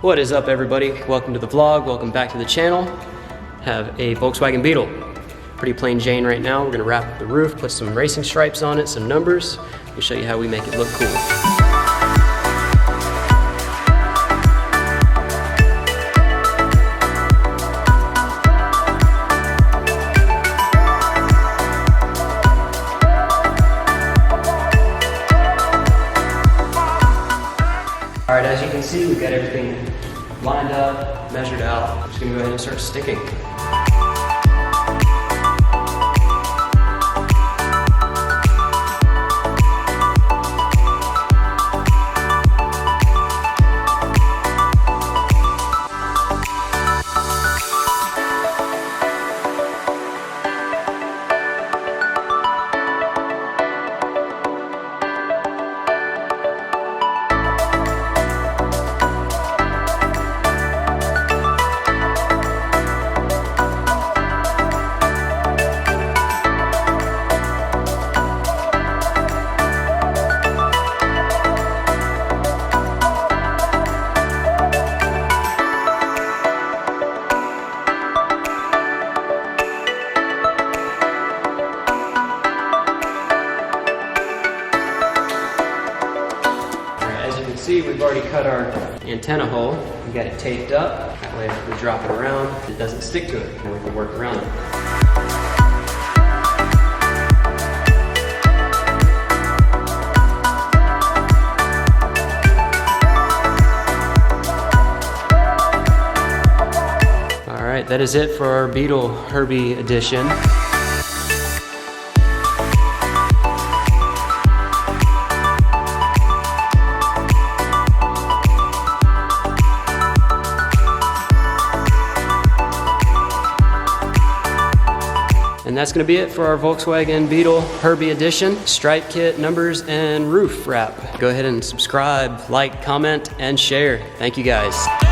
What is up, everybody? Welcome to the vlog. Welcome back to the channel. Have a Volkswagen Beetle. Pretty plain Jane right now. We're gonna wrap up the roof, put some racing stripes on it, some numbers. We'll show you how we make it look cool. All right, as you can see, we've got everything lined up, measured out. Just gonna go ahead and start sticking. See, we've already cut our antenna hole. We got it taped up. That way if we drop it around, it doesn't stick to it, and we can work around it. All right, that is it for our Beetle Herbie edition. And that's gonna be it for our Volkswagen Beetle Herbie edition. Stripe kit, numbers, and roof wrap. Go ahead and subscribe, like, comment, and share. Thank you guys.